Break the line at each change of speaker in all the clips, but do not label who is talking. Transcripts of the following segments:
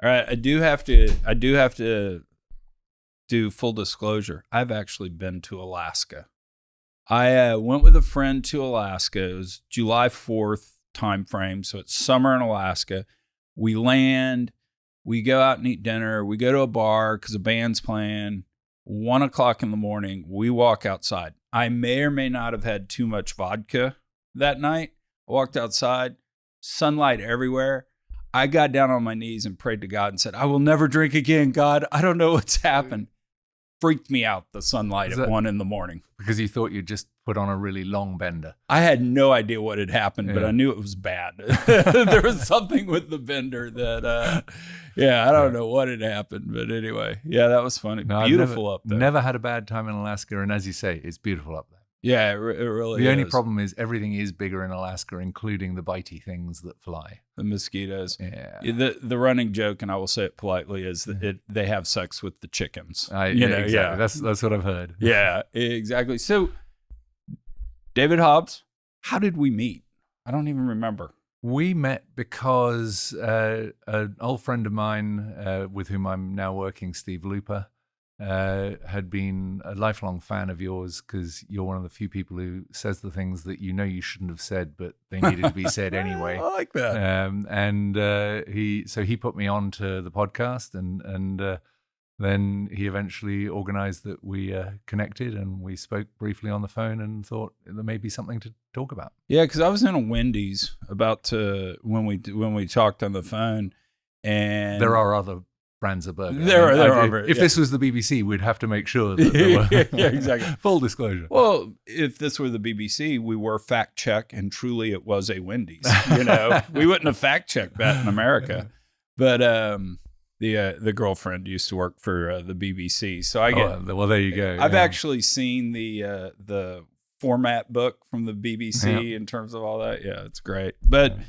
All right, I do have to do full disclosure. I've actually been to Alaska. I went with a friend to Alaska. It was July 4th time frame, so it's summer in Alaska. We land, we go out and eat dinner, we go to a bar because a band's playing. 1 o'clock in the morning, we walk outside. I may or may not have had too much vodka that night. I walked outside, sunlight everywhere. I got down on my knees and prayed to God and said, I will never drink again, God. I don't know what's happened. Freaked me out, the sunlight at 1 in the morning.
Because you thought you'd just put on a really long bender.
I had no idea what had happened, but I knew it was bad. There was something with the bender that, I don't know what had happened. But anyway, that was funny. No, beautiful up there.
Never had a bad time in Alaska. And as you say, it's beautiful up there.
Yeah, it really is.
The only problem is everything is bigger in Alaska, including the bitey things that fly.
The mosquitoes. Yeah. The running joke, and I will say it politely, is that they have sex with the chickens.
Exactly. That's what I've heard.
Yeah, exactly. So, David Hobbs, how did we meet? I don't even remember.
We met because an old friend of mine with whom I'm now working, Steve Looper, had been a lifelong fan of yours because you're one of the few people who says the things that you know you shouldn't have said, but they needed to be said anyway.
I like that.
He put me on to the podcast, and then he eventually organized that we connected, and we spoke briefly on the phone and thought there may be something to talk about.
Yeah, because I was in a Wendy's when we talked on the phone, and
there are other brands of burger.
If
this was the BBC, we'd have to make sure that there were
exactly.
Full disclosure.
Well, if this were the BBC, we were fact check, and truly it was a Wendy's. We wouldn't have fact checked that in America. But the girlfriend used to work for the BBC, so I get.
Well, there you go.
I've actually seen the format book from the BBC in terms of all that. Yeah, it's great. But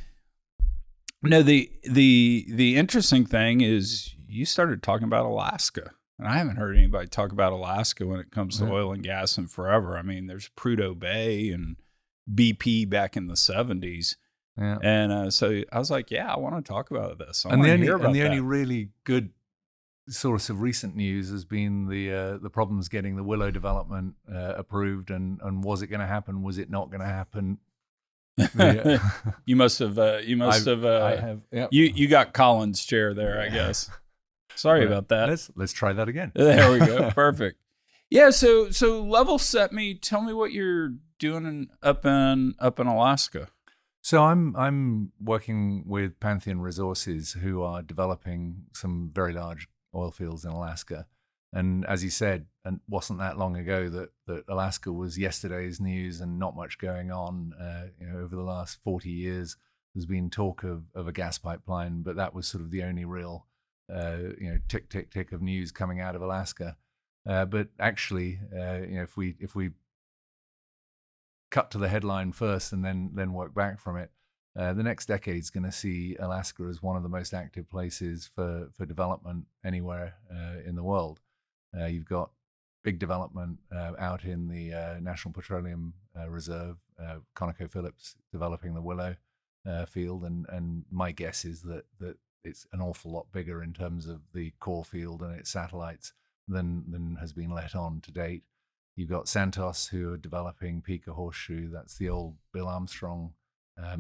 no, the interesting thing is you started talking about Alaska, and I haven't heard anybody talk about Alaska when it comes to oil and gas in forever. I mean, there's Prudhoe Bay and BP back in the 70s. Yeah. And so I was like, I want to talk about this.
The only really good source of recent news has been the problems getting the Willow development approved, and was it going to happen? Was it not going to happen?
You must have. I have. Yep. You got Colin's chair there, I guess. Sorry about that.
Let's try that again.
There we go. Perfect. Yeah. So level set me. Tell me what you're doing up in Alaska.
So I'm working with Pantheon Resources, who are developing some very large oil fields in Alaska. And as you said, and wasn't that long ago that Alaska was yesterday's news and not much going on. Over the last 40 years, there's been talk of a gas pipeline, but that was sort of the only real, tick, tick, tick of news coming out of Alaska. But actually, if we cut to the headline first and then work back from it, the next decade is going to see Alaska as one of the most active places for development anywhere in the world. You've got big development out in the National Petroleum Reserve, ConocoPhillips developing the Willow field, and my guess is that it's an awful lot bigger in terms of the core field and its satellites than has been let on to date. You've got Santos, who are developing Pikka Horseshoe. That's the old Bill Armstrong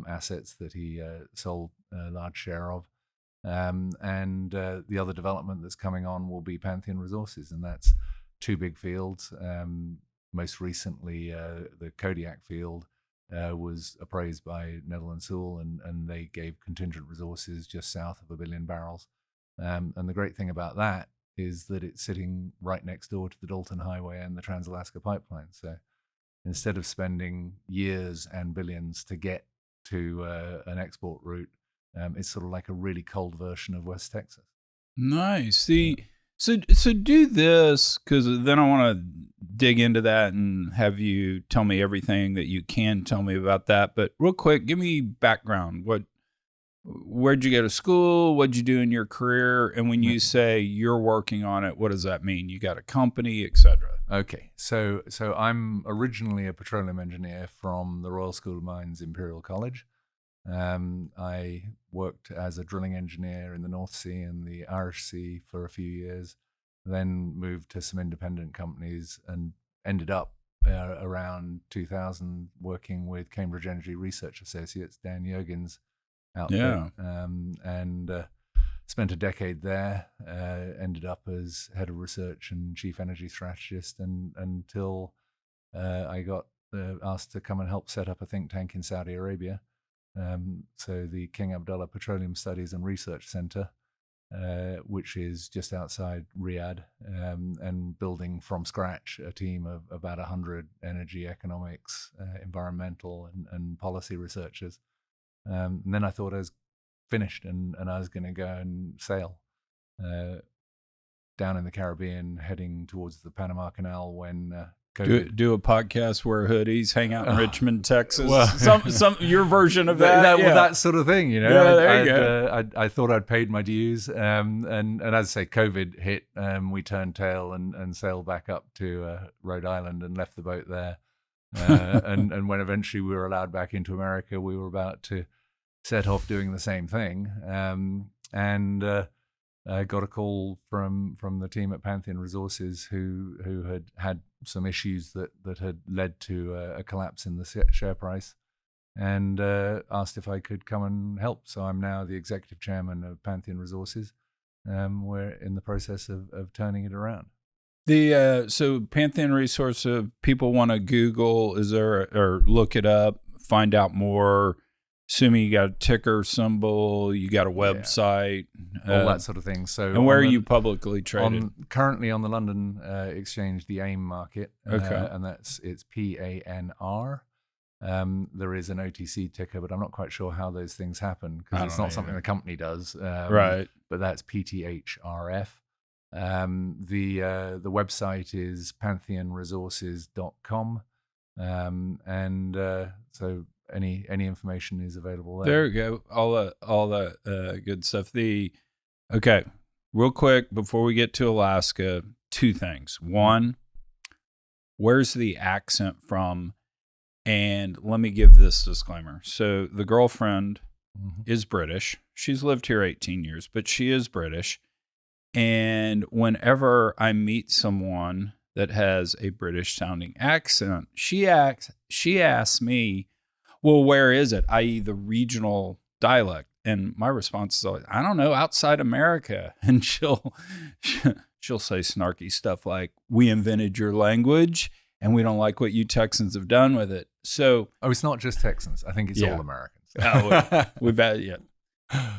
assets that he sold a large share of. And the other development that's coming on will be Pantheon Resources, and that's two big fields. Most recently, the Kodiak field was appraised by Netherland Sewell, and they gave contingent resources just south of 1 billion barrels. And the great thing about that is that it's sitting right next door to the Dalton Highway and the Trans-Alaska Pipeline. So instead of spending years and billions to get to an export route, it's sort of like a really cold version of West Texas.
Nice. So do this, because then I want to dig into that and have you tell me everything that you can tell me about that. But real quick, give me background. Where'd you go to school? What'd you do in your career? And when you say you're working on it, what does that mean? You got a company, et cetera.
Okay. So I'm originally a petroleum engineer from the Royal School of Mines, Imperial College. I worked as a drilling engineer in the North Sea and the Irish Sea for a few years, then moved to some independent companies and ended up around 2000 working with Cambridge Energy Research Associates, Dan Yergin's outfit, and spent a decade there, ended up as head of research and chief energy strategist until I got asked to come and help set up a think tank in Saudi Arabia. So the King Abdullah Petroleum Studies and Research Center, which is just outside Riyadh, and building from scratch a team of about 100 energy, economics, environmental, and policy researchers. And then I thought I was finished and I was going to go and sail down in the Caribbean, heading towards the Panama Canal when
do a podcast, wear hoodies, hang out in Richmond, Texas. Well, some your version of that.
Well, that sort of thing, you know.
Yeah, there you go.
I thought I'd paid my dues, and as I say, COVID hit. We turned tail and sailed back up to Rhode Island and left the boat there. And when eventually we were allowed back into America, we were about to set off doing the same thing. I got a call from the team at Pantheon Resources who had some issues that had led to a collapse in the share price, and asked if I could come and help. So I'm now the executive chairman of Pantheon Resources. We're in the process of turning it around.
So Pantheon Resources, people want to Google, or look it up, find out more. Assuming you got a ticker symbol, you got a website,
all that sort of thing. So,
and where are you publicly traded?
Currently on the London exchange, the AIM market,
okay,
and it's PANR. There is an OTC ticker, but I'm not quite sure how those things happen because it's not something the company does.
Right, but
that's PTHRF. The website is pantheonresources.com, and so. Any information is available there.
There you go. All that good stuff. Okay, real quick before we get to Alaska, two things. One, where's the accent from? And let me give this disclaimer. So the girlfriend is British. She's lived here 18 years, but she is British. And whenever I meet someone that has a British sounding accent, she asks me, well, where is it? I.e. the regional dialect. And my response is always, I don't know, outside America. And she'll say snarky stuff like, we invented your language and we don't like what you Texans have done with it. So,
it's not just Texans. I think it's all Americans.
We've had,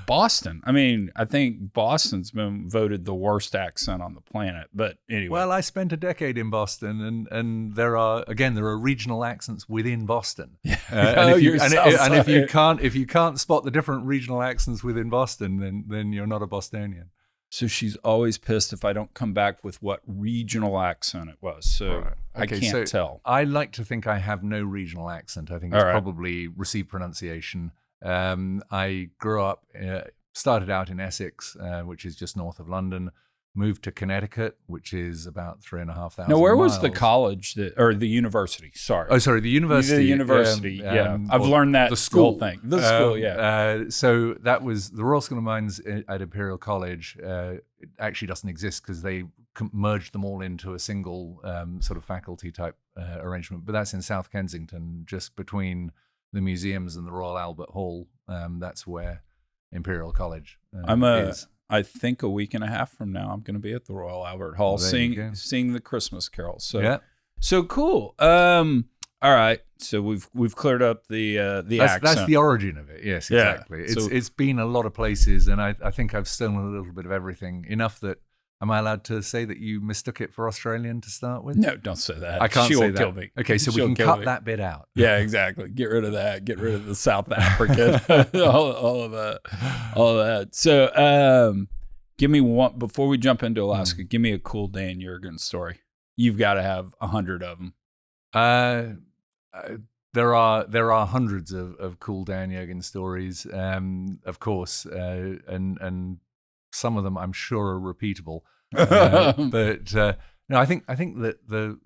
Boston. I mean, I think Boston's been voted the worst accent on the planet. But anyway.
Well, I spent a decade in Boston, and there are regional accents within Boston. If you can't spot the different regional accents within Boston, then you're not a Bostonian.
So she's always pissed if I don't come back with what regional accent it was. So I can't tell.
I like to think I have no regional accent. I think it's probably received pronunciation. I grew up, started out in Essex, which is just north of London, moved to Connecticut, which is about 3,500
Now, where
miles.
was the college or the university? Sorry.
Oh, sorry, the university.
The university, I've learned that
the school
thing. The school,
so that was the Royal School of Mines at Imperial College. It actually doesn't exist because they merged them all into a single sort of faculty type arrangement. But that's in South Kensington, just between the museums and the Royal Albert Hall. That's where Imperial College is.
I think a week and a half from now, I'm going to be at the Royal Albert Hall seeing the Christmas carols. So cool. All right. So we've cleared up the accent.
That's the origin of it. Yes, exactly. It's been a lot of places, and I think I've stolen a little bit of everything. Enough that. Am I allowed to say that you mistook it for Australian to start with?
No, don't say that.
I can't say that.
She'll kill me.
Okay, so we can cut that bit out.
Yeah, exactly. Get rid of that. Get rid of the South African. all of that. So give me one, before we jump into Alaska, give me a cool Dan Yergin story. You've got to have 100 of them.
There are hundreds of cool Dan Yergin stories, of course, and some of them I'm sure are repeatable, but no, I think that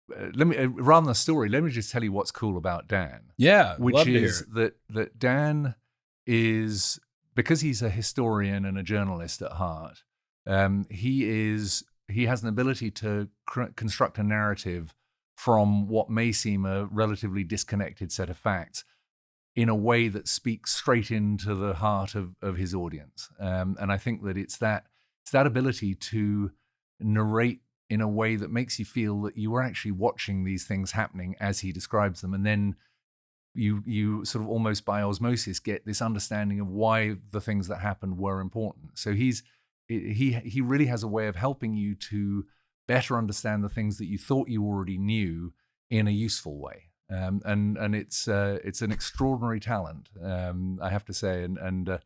let me rather than a story, let me just tell you what's cool about Dan.
Yeah,
which
love
is
to hear it.
that Dan is, because he's a historian and a journalist at heart. He has an ability to construct a narrative from what may seem a relatively disconnected set of facts in a way that speaks straight into the heart of his audience. And I think that it's that ability to narrate in a way that makes you feel that you are actually watching these things happening as he describes them. And then you sort of almost by osmosis get this understanding of why the things that happened were important. So he really has a way of helping you to better understand the things that you thought you already knew in a useful way. And it's an extraordinary talent, I have to say. And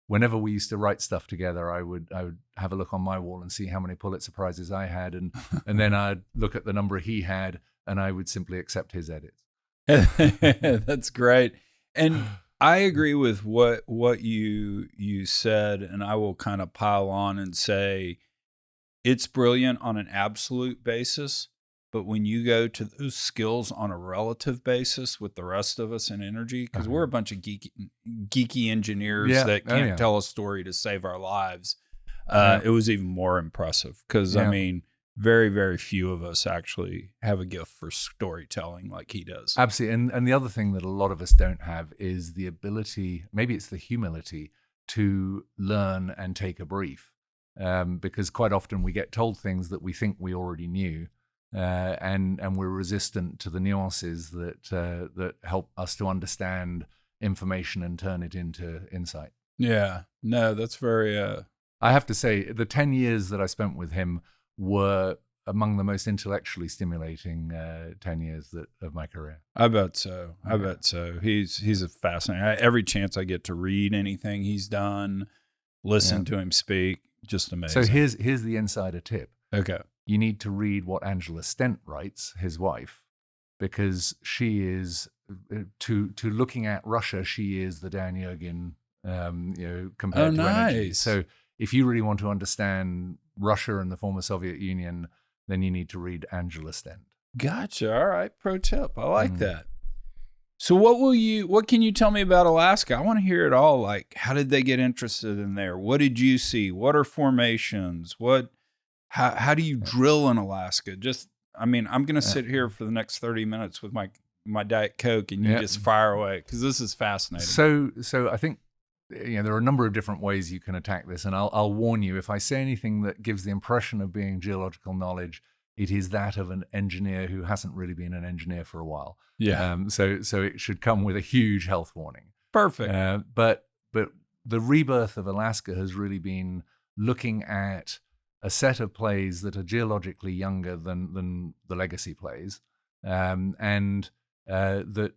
whenever we used to write stuff together, I would have a look on my wall and see how many Pulitzer Prizes I had, and then I'd look at the number he had, and I would simply accept his edits.
That's great. And I agree with what you said, and I will kind of pile on and say it's brilliant on an absolute basis, but when you go to those skills on a relative basis with the rest of us in energy, because we're a bunch of geeky engineers that can't tell a story to save our lives, it was even more impressive because, I mean, very, very few of us actually have a gift for storytelling like he does.
Absolutely. And the other thing that a lot of us don't have is the ability, maybe it's the humility, to learn and take a brief. Because quite often we get told things that we think we already knew, and we're resistant to the nuances that help us to understand information and turn it into insight.
Yeah. No, that's very...
I have to say, the 10 years that I spent with him were among the most intellectually stimulating 10 years of my career.
I bet so. I bet so. He's a fascinating. Every chance I get to read anything he's done, listen to him speak, just amazing.
So here's the insider tip.
Okay.
You need to read what Angela Stent writes, his wife, because she is, to looking at Russia, she is the Dan Yergin, compared to energy. So if you really want to understand Russia and the former Soviet Union, then you need to read Angela Stent.
Gotcha. All right. Pro tip. I like that. So what can you tell me about Alaska? I want to hear it all. Like, how did they get interested in there? What did you see? What are formations? How do you drill in Alaska? I'm going to sit here for the next 30 minutes with my Diet Coke and you just fire away because this is fascinating.
So I think, there are a number of different ways you can attack this, and I'll warn you, if I say anything that gives the impression of being geological knowledge, it is that of an engineer who hasn't really been an engineer for a while.
Yeah.
So it should come with a huge health warning.
Perfect.
But the rebirth of Alaska has really been looking at a set of plays that are geologically younger than the legacy plays, and that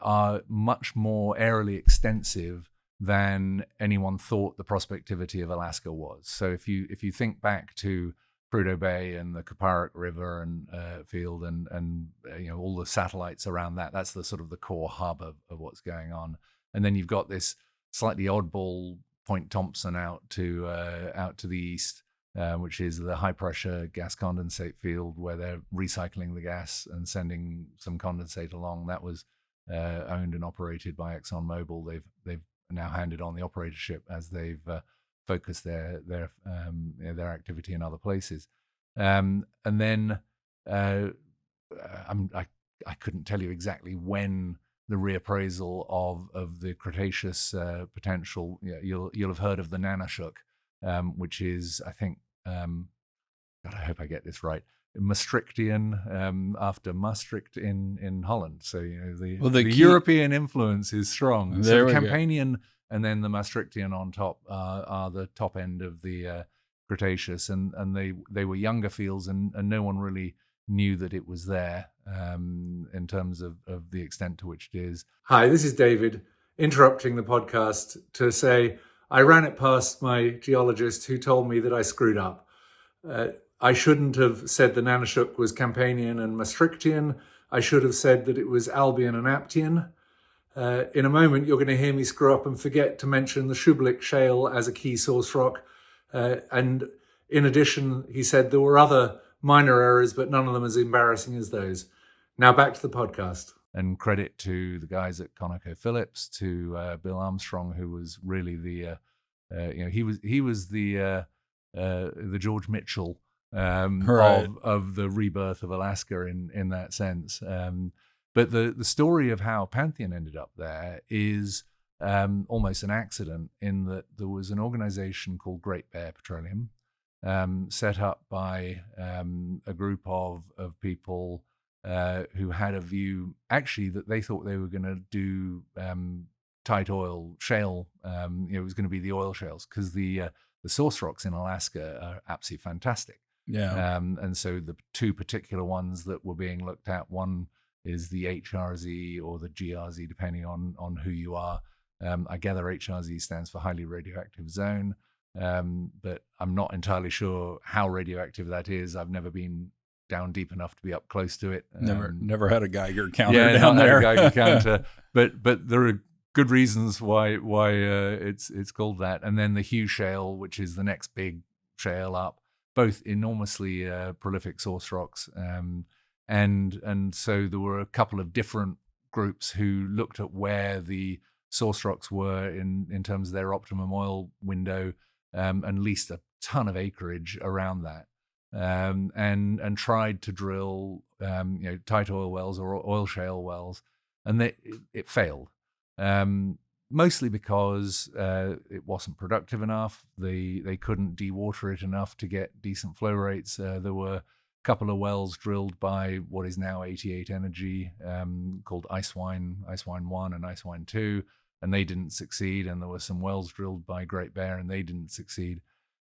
are much more aerially extensive than anyone thought the prospectivity of Alaska was. So if you think back to Prudhoe Bay and the Kuparuk River and field and all the satellites around that, that's the sort of the core hub of what's going on. And then you've got this slightly oddball Point Thompson out to the east, which is the high pressure gas condensate field where they're recycling the gas and sending some condensate along. That was owned and operated by ExxonMobil. They've now handed on the operatorship as they've focused their activity in other places. And then I couldn't tell you exactly when the reappraisal of the Cretaceous potential. You'll have heard of the Nanashuk, which is, I think, God, I hope I get this right, Maastrichtian, after Maastricht in Holland. So the European influence is strong. So the Campanian and then the Maastrichtian on top are the top end of the Cretaceous, and they were younger fields, and no one really knew that it was there in terms of the extent to which it is. Hi, this is David, interrupting the podcast to say I ran it past my geologist who told me that I screwed up. I shouldn't have said the Nanashuk was Campanian and Maastrichtian. I should have said that it was Albian and Aptian. In a moment, you're going to hear me screw up and forget to mention the Shubelik Shale as a key source rock. And in addition, he said there were other minor errors, but none of them as embarrassing as those. Now back to the podcast. And credit to the guys at ConocoPhillips, to Bill Armstrong, who was really the, he was the George Mitchell
Right.
of the rebirth of Alaska in that sense. But the story of how Pantheon ended up there is almost an accident, in that there was an organization called Great Bear Petroleum, set up by a group of people who had a view, actually, that they thought they were going to do tight oil shale. It was going to be the oil shales, because the source rocks in Alaska are absolutely fantastic.
Yeah.
And so the two particular ones that were being looked at, one is the HRZ or the GRZ, depending on who you are. I gather HRZ stands for highly radioactive zone, but I'm not entirely sure how radioactive that is. I've never been down deep enough to be up close to it.
Never had a Geiger counter
Yeah,
down
not
there.
had a Geiger counter, but there are good reasons why it's called that. And then the Hugh Shale, which is the next big shale up, both enormously prolific source rocks. And so there were a couple of different groups who looked at where the source rocks were in terms of their optimum oil window, and leased a ton of acreage around that, and tried to drill tight oil wells or oil shale wells, and it failed. Mostly because it wasn't productive enough. They couldn't dewater it enough to get decent flow rates. There were a couple of wells drilled by what is now 88 Energy, called Icewine 1 and Icewine 2, and they didn't succeed. And there were some wells drilled by Great Bear, and they didn't succeed.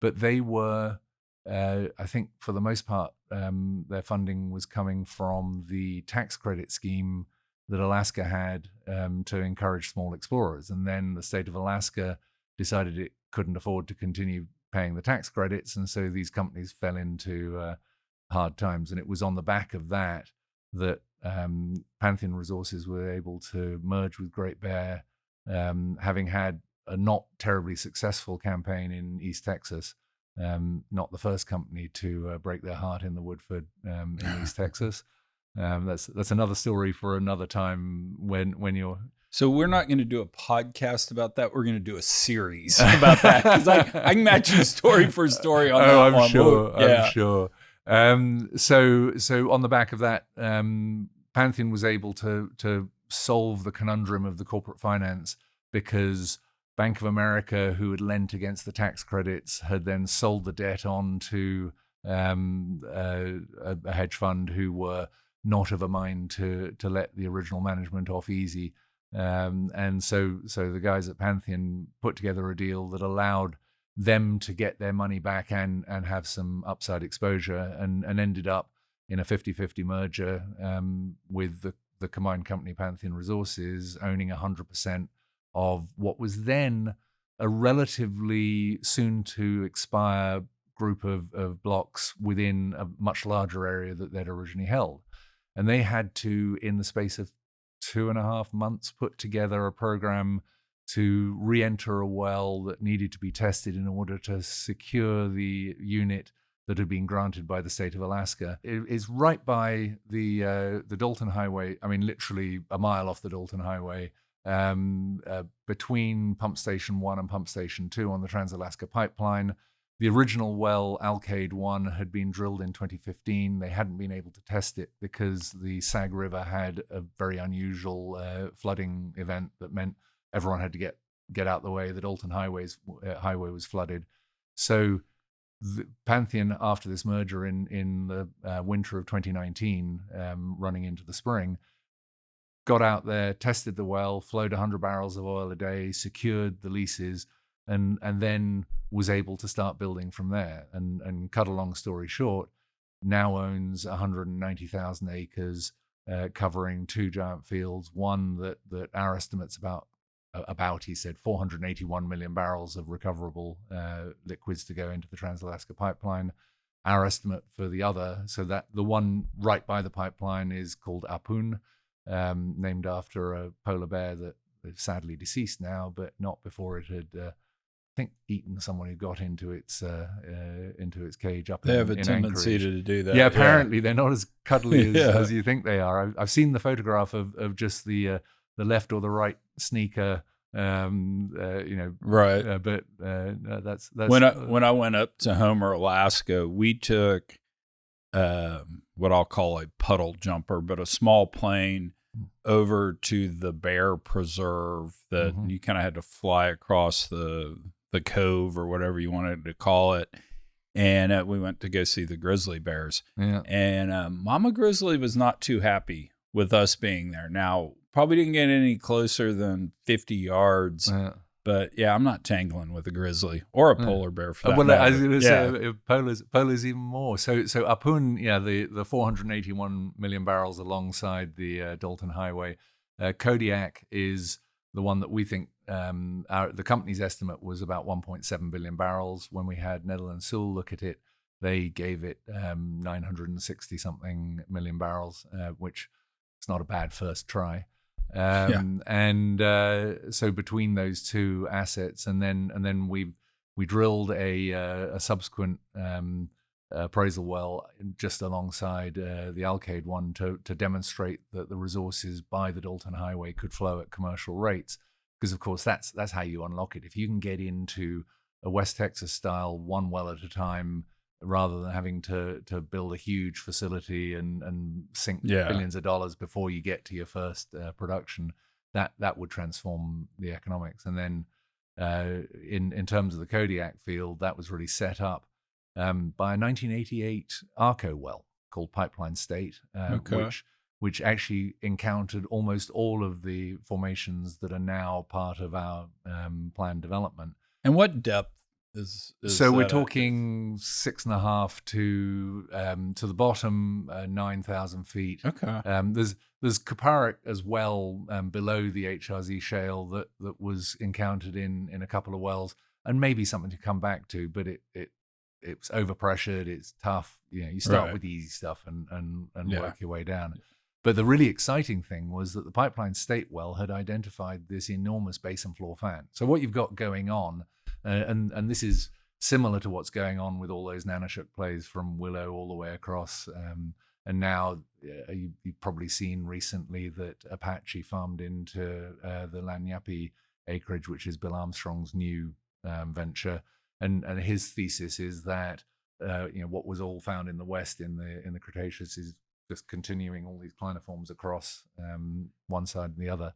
But they were, I think, for the most part, their funding was coming from the tax credit scheme that Alaska had to encourage small explorers. And then the state of Alaska decided it couldn't afford to continue paying the tax credits, and so these companies fell into hard times. And it was on the back of that Pantheon Resources were able to merge with Great Bear, having had a not terribly successful campaign in East Texas. Not the first company to break their heart in the Woodford in East Texas. That's another story for another time when you're.
So we're not going to do a podcast about that. We're going to do a series about that, because I can match you story for story on that.
I'm
one.
sure.
Yeah.
I'm sure. So on the back of that, Pantheon was able to solve the conundrum of the corporate finance, because Bank of America, who had lent against the tax credits, had then sold the debt on to a hedge fund who were not of a mind to let the original management off easy. And so the guys at Pantheon put together a deal that allowed them to get their money back and have some upside exposure, and ended up in a 50-50 merger with the combined company Pantheon Resources owning 100% of what was then a relatively soon to expire group of blocks within a much larger area that they'd originally held. And they had to, in the space of 2.5 months, put together a program to re-enter a well that needed to be tested in order to secure the unit that had been granted by the state of Alaska. It is right by the Dalton Highway. I mean, literally a mile off the Dalton Highway, between Pump Station 1 and Pump Station 2 on the Trans-Alaska Pipeline. The original well, Alkaid 1, had been drilled in 2015. They hadn't been able to test it because the Sag River had a very unusual flooding event that meant everyone had to get out the way. The Dalton highway was flooded. So the Pantheon, after this merger in the winter of 2019, running into the spring, got out there, tested the well, flowed 100 barrels of oil a day, secured the leases, and then was able to start building from there. And cut a long story short, now owns 190,000 acres, covering 2 giant fields. One that our estimates about he said 481 million barrels of recoverable liquids to go into the Trans-Alaska Pipeline. Our estimate for the other, so that the one right by the pipeline, is called Ahpun, named after a polar bear that is sadly deceased now, but not before it had think eaten someone who got into its cage up
They
in,
have a
in
tendency
Anchorage.
to do that.
Yeah, apparently they're not as cuddly
Yeah.
as you think they are. I've seen the photograph of just the left or the right sneaker.
Right.
But that's
When I went up to Homer, Alaska, we took what I'll call a puddle jumper, but a small plane over to the bear preserve that you kind of had to fly across the cove or whatever you wanted to call it. And we went to go see the grizzly bears.
Yeah.
And Mama Grizzly was not too happy with us being there. Now, probably didn't get any closer than 50 yards.
Yeah.
But yeah, I'm not tangling with a grizzly or a polar bear for that
Well,
matter.
I was going to say polar's even more. So Ahpun, the 481 million barrels alongside the Dalton Highway. Kodiak is the one that we think the company's estimate was about 1.7 billion barrels. When we had Netherlands Sewell look at it, they gave it 960 something million barrels, which is not a bad first try. And so between those two assets, and then we drilled a subsequent appraisal well just alongside the Alkaid one to demonstrate that the resources by the Dalton Highway could flow at commercial rates. Because of course that's how you unlock it. If you can get into a West Texas style one well at a time, rather than having to build a huge facility and sink billions of dollars before you get to your first production, that would transform the economics. And then in terms of the Kodiak field, that was really set up by a 1988 ARCO well called Pipeline State, which actually encountered almost all of the formations that are now part of our planned development.
And what depth is
so we're talking 6.5 to the bottom, 9,000 feet.
Okay.
There's Kuparik as well below the HRZ shale that was encountered in a couple of wells, and maybe something to come back to, but it's overpressured, it's tough. You start with the easy stuff and work your way down. But the really exciting thing was that the Pipeline State well had identified this enormous basin floor fan. So what you've got going on, and this is similar to what's going on with all those nanoshook plays from Willow all the way across. And now you've probably seen recently that Apache farmed into the Lanyappi acreage, which is Bill Armstrong's new venture. And his thesis is that what was all found in the West in the Cretaceous is just continuing all these cliniforms across one side and the other.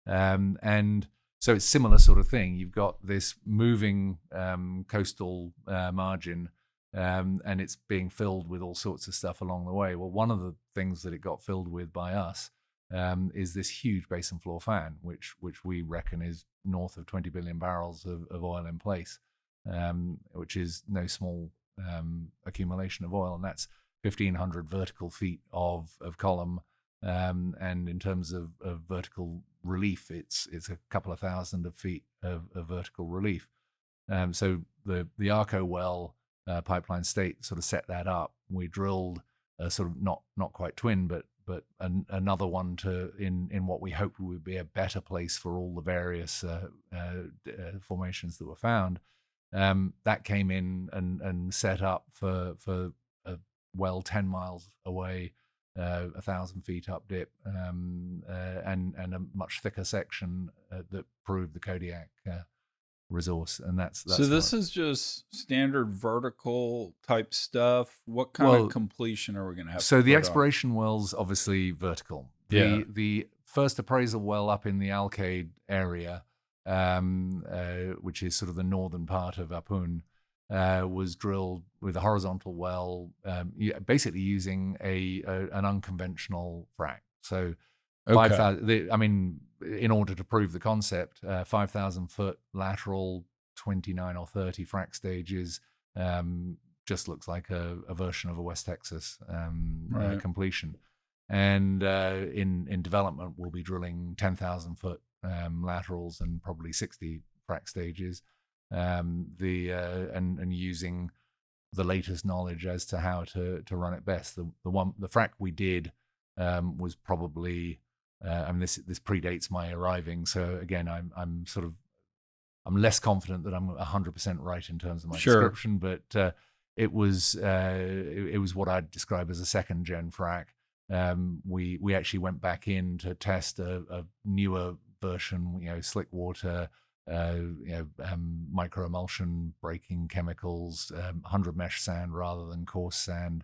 And so it's similar sort of thing. You've got this moving coastal margin, and it's being filled with all sorts of stuff along the way. Well, one of the things that it got filled with by us is this huge basin floor fan, which we reckon is north of 20 billion barrels of oil in place, which is no small accumulation of oil, and that's 1,500 vertical feet of column, and in terms of vertical relief, it's a couple of thousand of feet of vertical relief. So the Arco well, Pipeline State, sort of set that up. We drilled a sort of not quite twin, but another one in what we hoped would be a better place for all the various formations that were found. That came in and set up for a well 10 miles away, 1,000 feet up dip, and a much thicker section that proved the Kodiak resource. And that's
so this is just standard vertical type stuff. What kind of completion are we going to have?
So the exploration well's obviously vertical.
Yeah.
The first appraisal well up in the Alkaid area, which is sort of the northern part of Ahpun, was drilled with a horizontal well, basically using an unconventional frac. So 5,000. I mean, in order to prove the concept, 5,000 foot lateral, 29 or 30 frac stages, just looks like a version of a West Texas completion. And in development, we'll be drilling 10,000 foot laterals and probably 60 frac stages. And using the latest knowledge as to how to run it best. The frac we did was probably, this predates my arriving. So again, less confident that I'm 100% right in terms of my
Sure.
description, but it was what I'd describe as a second gen frac. We actually went back in to test a newer version, slick water, micro emulsion breaking chemicals, 100 mesh sand rather than coarse sand,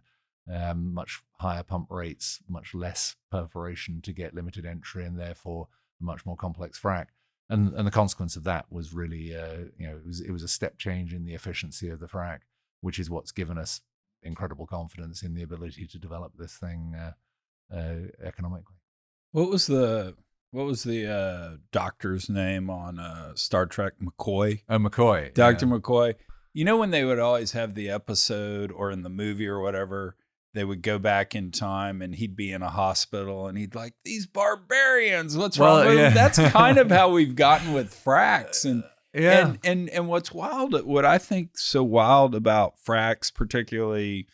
much higher pump rates, much less perforation to get limited entry, and therefore a much more complex frac. And the consequence of that was really, it was a step change in the efficiency of the frac, which is what's given us incredible confidence in the ability to develop this thing economically.
What was the doctor's name on Star Trek? McCoy?
Oh, McCoy.
Dr. McCoy. When they would always have the episode, or in the movie or whatever, they would go back in time and he'd be in a hospital and he'd like, these barbarians, what's wrong with them? That's kind of how we've gotten with fracs. And what's wild, what I think so wild about fracs, particularly,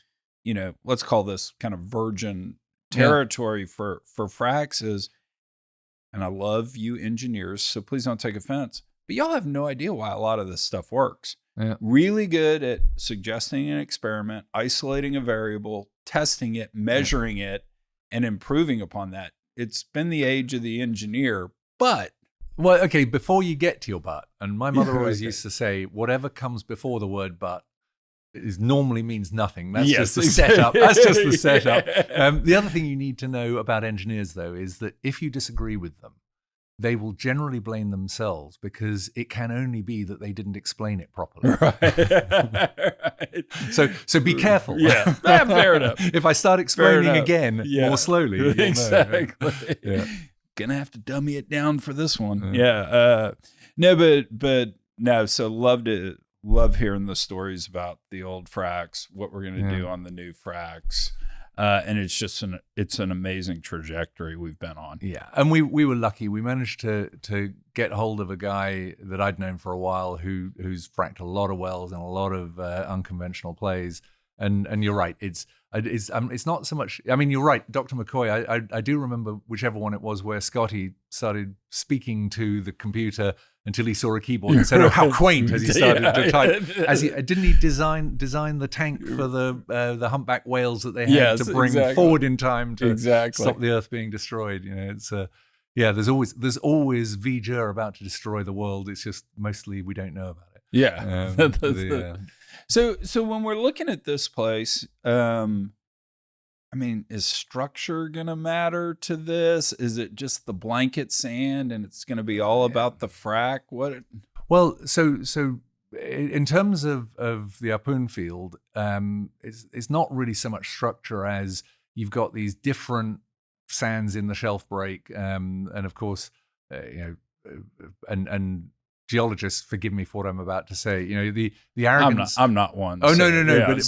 let's call this kind of virgin territory for fracs is, and I love you engineers, so please don't take offense, but y'all have no idea why a lot of this stuff works.
Yeah.
Really good at suggesting an experiment, isolating a variable, testing it, measuring it, and improving upon that. It's been the age of the engineer, but...
Well, okay, before you get to your but, and my mother always used to say, whatever comes before the word but normally means nothing. That's just the setup. That's just the setup. The other thing you need to know about engineers, though, is that if you disagree with them, they will generally blame themselves, because it can only be that they didn't explain it properly.
Right.
So be careful.
Yeah, fair enough.
If I start explaining again more slowly, you'll know.
Exactly.
Yeah.
Gonna have to dummy it down for this one. Yeah. No, but no. So love hearing the stories about the old fracs, what we're gonna do on the new fracs. And it's just it's an amazing trajectory we've been on.
Yeah, and we were lucky. We managed to get hold of a guy that I'd known for a while who's fracked a lot of wells and a lot of unconventional plays. And you're right. It's not so much. I mean, you're right, Dr. McCoy. I do remember whichever one it was where Scotty started speaking to the computer until he saw a keyboard and said, "Oh, how quaint!" as he started to type. Didn't he design the tank for the humpback whales that they had to bring forward in time to stop the Earth being destroyed? It's there's always V'ger about to destroy the world. It's just mostly we don't know about it.
Yeah. So when we're looking at this place, I mean, is structure going to matter to this? Is it just the blanket sand and it's going to be all about the frac?
Well, so in terms of the Ahpun field, it's not really so much structure as you've got these different sands in the shelf break, and of course, and geologists, forgive me for what I'm about to say. The arrogance.
I'm not one.
Oh, so, no.
Yeah,
but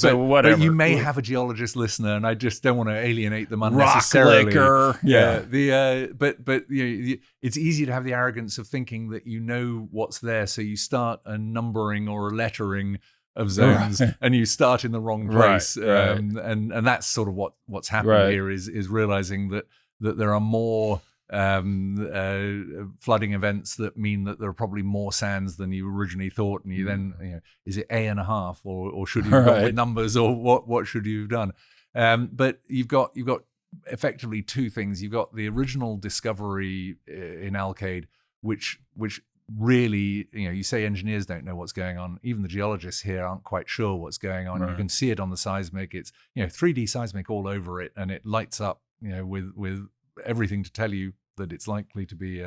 you may have a geologist listener, and I just don't want to alienate them unnecessarily.
Rock licker. Yeah.
But it's easy to have the arrogance of thinking that you know what's there, so you start a numbering or a lettering of zones, and you start in the wrong place.
Right.
And that's sort of what's happened here is realizing that there are more flooding events that mean that there are probably more sands than you originally thought, and you then is it A.5 or should you have gone with numbers, or what should you have done? But you've got effectively two things. You've got the original discovery in Alkaid, which really, you say engineers don't know what's going on. Even the geologists here aren't quite sure what's going on. Right. You can see it on the seismic. It's 3D seismic all over it, and it lights up with everything to tell you that it's likely to be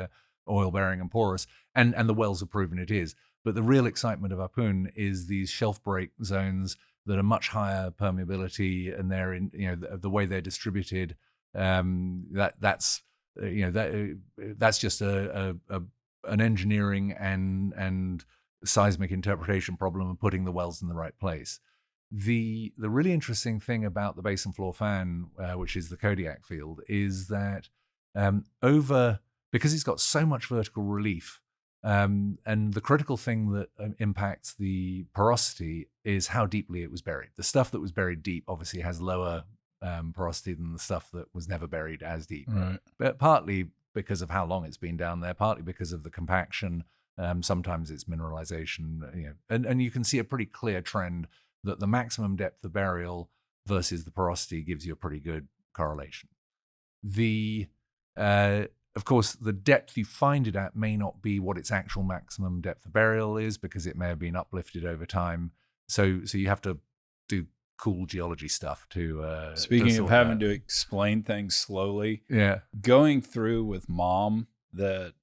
oil bearing and porous, and the wells have proven it is. But the real excitement of Ahpun is these shelf break zones that are much higher permeability, and they're in the way they're distributed. That's just an engineering and seismic interpretation problem of putting the wells in the right place. The really interesting thing about the basin floor fan, which is the Kodiak field, is that because it's got so much vertical relief, and the critical thing that impacts the porosity is how deeply it was buried. The stuff that was buried deep obviously has lower porosity than the stuff that was never buried as deep. Right. But partly because of how long it's been down there, partly because of the compaction Sometimes it's mineralization, and you can see a pretty clear trend that the maximum depth of burial versus the porosity gives you a pretty good correlation. Of course, the depth you find it at may not be what its actual maximum depth of burial is, because it may have been uplifted over time. So you have to do cool geology stuff to.
Speaking of having to explain things slowly, going through with Mom that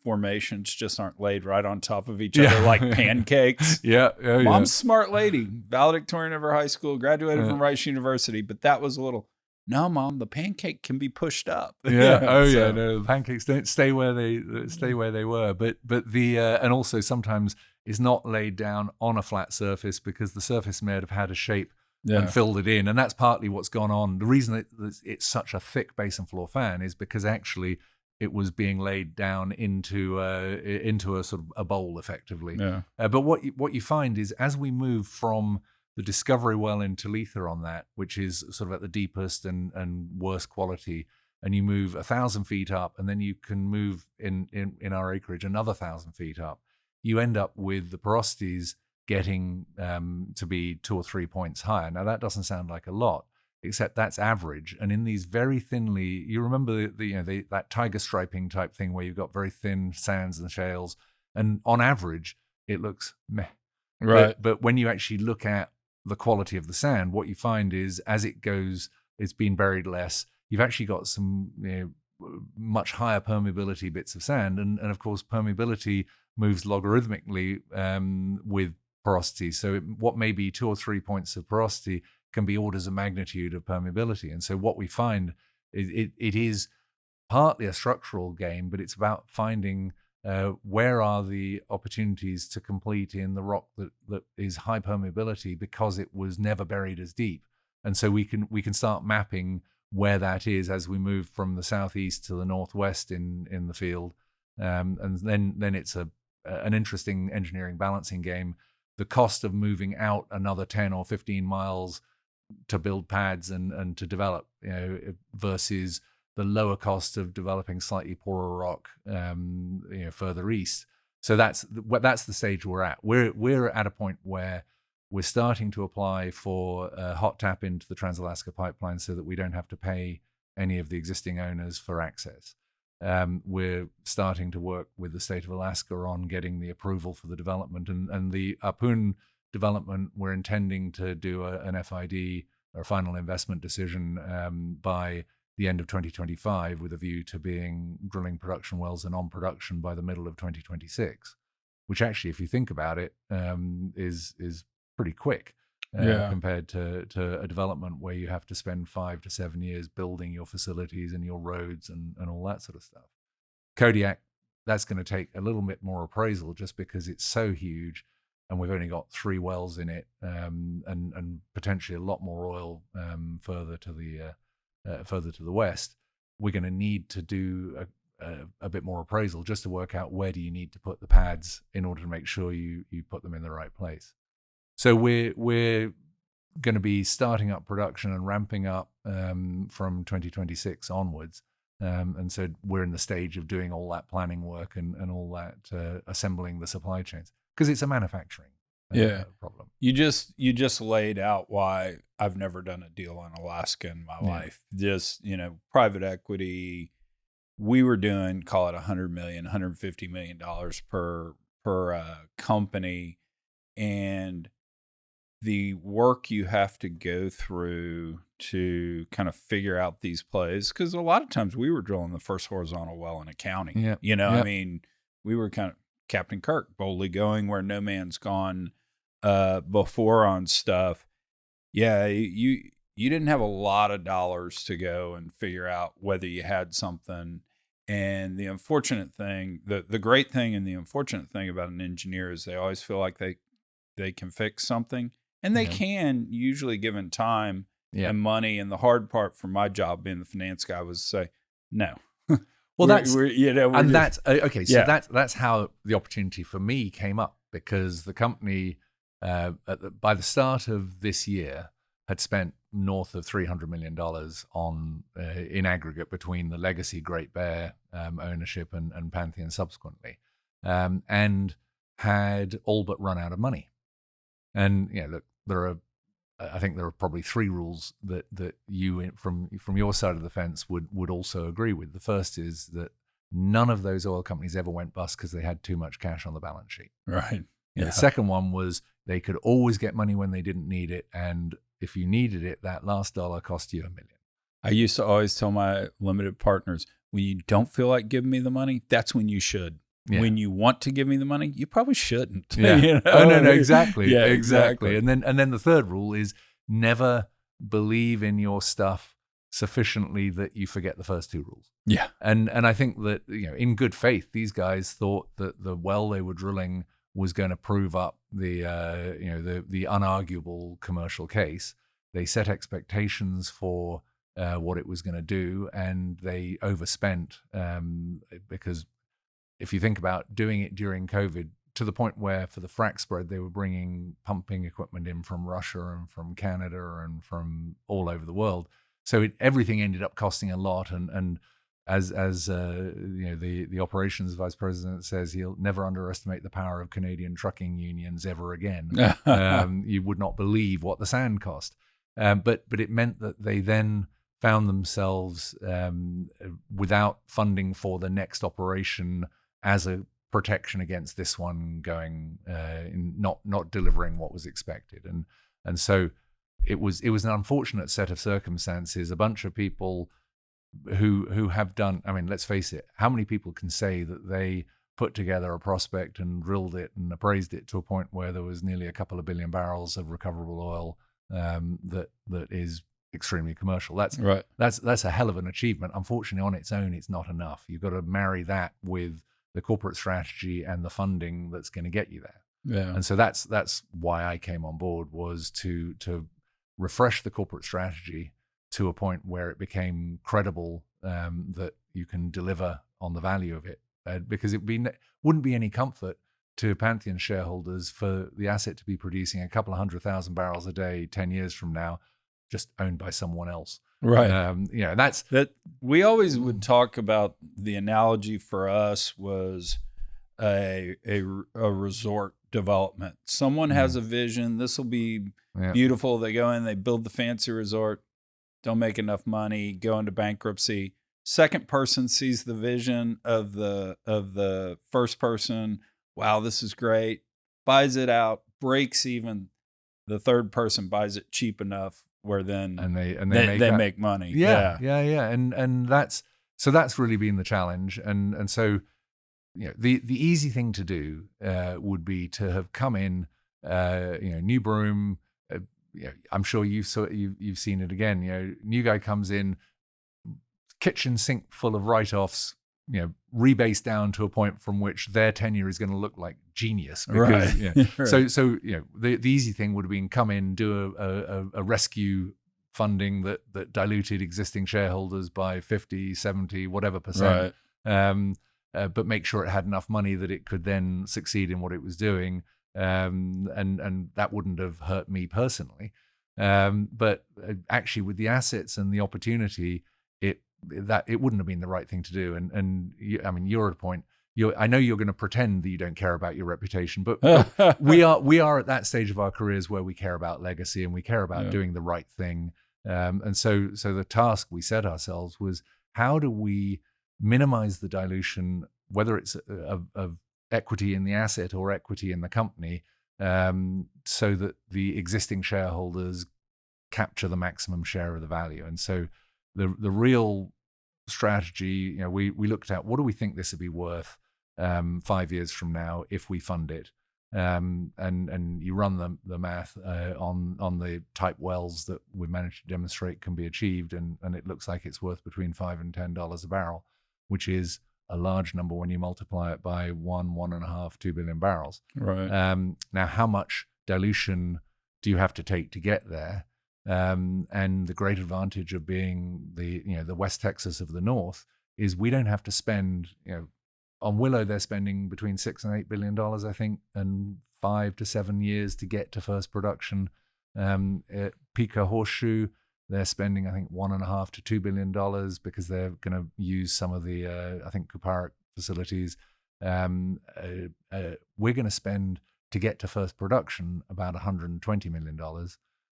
formations just aren't laid right on top of each other like pancakes. Mom's smart lady, valedictorian of her high school, graduated from Rice University, but that was a little. No, Mom, the pancake can be pushed up.
No, the pancakes don't stay where they were. But the and also sometimes it's not laid down on a flat surface because the surface may have had a shape and filled it in, and that's partly what's gone on. The reason it's such a thick basin floor fan is because actually it was being laid down into a sort of a bowl, effectively. But what you find is, as we move from the discovery well in Talitha on that, which is sort of at the deepest and worst quality, and you move 1,000 feet up, and then you can move in our acreage another 1,000 feet up, you end up with the porosities getting to be 2 or 3 points higher. Now that doesn't sound like a lot, except that's average. And in these very thinly, you remember that tiger striping type thing where you've got very thin sands and shales, and on average it looks meh.
Right.
But when you actually look at the quality of the sand, what you find is, as it goes, it's been buried less. You've actually got some much higher permeability bits of sand, and of course permeability moves logarithmically with porosity. So what may be 2 or 3 points of porosity can be orders of magnitude of permeability. And so what we find is it is partly a structural game, but it's about finding where are the opportunities to complete in the rock that is high permeability because it was never buried as deep. And so we can start mapping where that is as we move from the southeast to the northwest in the field. And then it's an interesting engineering balancing game. The cost of moving out another 10 or 15 miles to build pads and to develop, versus the lower cost of developing slightly poorer rock, further east. So that's the stage we're at. We're at a point where we're starting to apply for a hot tap into the Trans-Alaska Pipeline so that we don't have to pay any of the existing owners for access. We're starting to work with the state of Alaska on getting the approval for the development, and the Ahpun development, we're intending to do an FID, or a final investment decision, by the end of 2025, with a view to being drilling production wells and on production by the middle of 2026, which actually, if you think about it, is pretty quick compared to a development where you have to spend 5 to 7 years building your facilities and your roads and all that sort of stuff. Kodiak, that's going to take a little bit more appraisal just because it's so huge, and we've only got 3 wells in it, and potentially a lot more oil further to the west. We're going to need to do a bit more appraisal just to work out where do you need to put the pads in order to make sure you put them in the right place. So we're going to be starting up production and ramping up from 2026 onwards. And so we're in the stage of doing all that planning work and all that assembling the supply chains, because it's a manufacturing problem.
You just laid out why I've never done a deal on Alaska in my life. Just, private equity, we were doing, call it $100 million, $150 million per company. And the work you have to go through to kind of figure out these plays, because a lot of times we were drilling the first horizontal well in a county. I mean, we were kind of Captain Kirk, boldly going where no man's gone before on stuff. You didn't have a lot of dollars to go and figure out whether you had something. And the unfortunate thing, the great thing and the unfortunate thing about an engineer is they always feel like they can fix something. And they can, usually given time and money. And the hard part for my job being the finance guy was to say, no.
Well, that's okay. So that's how the opportunity for me came up, because the company, by the start of this year, had spent north of $300 million on in aggregate between the legacy Great Bear ownership and Pantheon subsequently. and had all but run out of money. And look, I think there are probably three rules that you from your side of the fence would also agree with. The first is that none of those oil companies ever went bust because they had too much cash on the balance sheet.
Right.
The second one was they could always get money when they didn't need it, and if you needed it, that last dollar cost you $1 million.
I used to always tell my limited partners, when you don't feel like giving me the money, that's when you should. Yeah. When you want to give me the money, you probably shouldn't.
Yeah. Oh, no, exactly. Yeah, exactly. And then the third rule is never believe in your stuff sufficiently that you forget the first two rules.
Yeah.
And I think that, in good faith, these guys thought that the well they were drilling was going to prove up the unarguable commercial case. They set expectations for what it was going to do, and they overspent because if you think about doing it during COVID, to the point where for the frac spread, they were bringing pumping equipment in from Russia and from Canada and from all over the world. So everything ended up costing a lot. And as the operations vice president says, he'll never underestimate the power of Canadian trucking unions ever again. You would not believe what the sand cost. But it meant that they then found themselves without funding for the next operation as a protection against this one going not delivering what was expected, and so it was an unfortunate set of circumstances. A bunch of people who have done. I mean, let's face it. How many people can say that they put together a prospect and drilled it and appraised it to a point where there was nearly a couple of billion barrels of recoverable oil that is extremely commercial? That's
right.
That's a hell of an achievement. Unfortunately, on its own, it's not enough. You've got to marry that with the corporate strategy and the funding that's going to get you there.
Yeah.
And so that's why I came on board, was to refresh the corporate strategy to a point where it became credible that you can deliver on the value of it. Because it wouldn't be any comfort to Pantheon shareholders for the asset to be producing a couple of 100,000 barrels a day 10 years from now, just owned by someone else.
Right.
That's
that. We always would talk about, the analogy for us was a resort development. Someone has a vision. This will be beautiful. They go in, they build the fancy resort, don't make enough money, go into bankruptcy. Second person sees the vision of the first person. Wow, this is great. Buys it out, breaks even. The third person buys it cheap enough where then they make money.
Yeah. And that's really been the challenge. And so, the easy thing to do would be to have come in, new broom. I'm sure you've seen it again. New guy comes in, kitchen sink full of write-offs, rebase down to a point from which their tenure is going to look like genius. Because,
right.
So the easy thing would have been come in, do a rescue funding that diluted existing shareholders by 50, 70, whatever percent.
Right.
But make sure it had enough money that it could then succeed in what it was doing. And that wouldn't have hurt me personally. But actually with the assets and the opportunity, it wouldn't have been the right thing to do. And you're at a point. I know you're going to pretend that you don't care about your reputation, but we are at that stage of our careers where we care about legacy and we care about doing the right thing. And so the task we set ourselves was, how do we minimize the dilution, whether it's of equity in the asset or equity in the company, so that the existing shareholders capture the maximum share of the value. And so the real strategy, we looked at, what do we think this would be worth 5 years from now if we fund it, and you run the math on the type wells that we managed to demonstrate can be achieved, and it looks like it's worth between $5 and $10 a barrel, which is a large number when you multiply it by 1.5, 2 billion barrels.
Right.
Now, how much dilution do you have to take to get there? And the great advantage of being the West Texas of the North is we don't have to spend, on Willow they're spending between $6 and $8 billion, I think, and 5 to 7 years to get to first production. At Pica Horseshoe, they're spending, I think, $1.5 to $2 billion because they're going to use some of the, I think, Kuparic facilities. we're going to spend to get to first production about $120 million,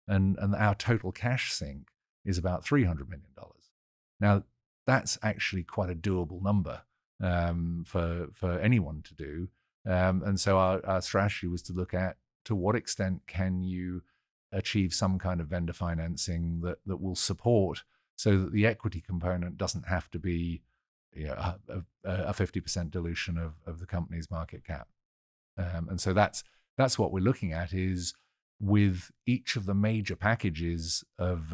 and our total cash sink is about $300 million. Now, that's actually quite a doable number for anyone to do. And so our strategy was to look at to what extent can you achieve some kind of vendor financing that will support, so that the equity component doesn't have to be a 50% dilution of the company's market cap. And so that's what we're looking at, is with each of the major packages of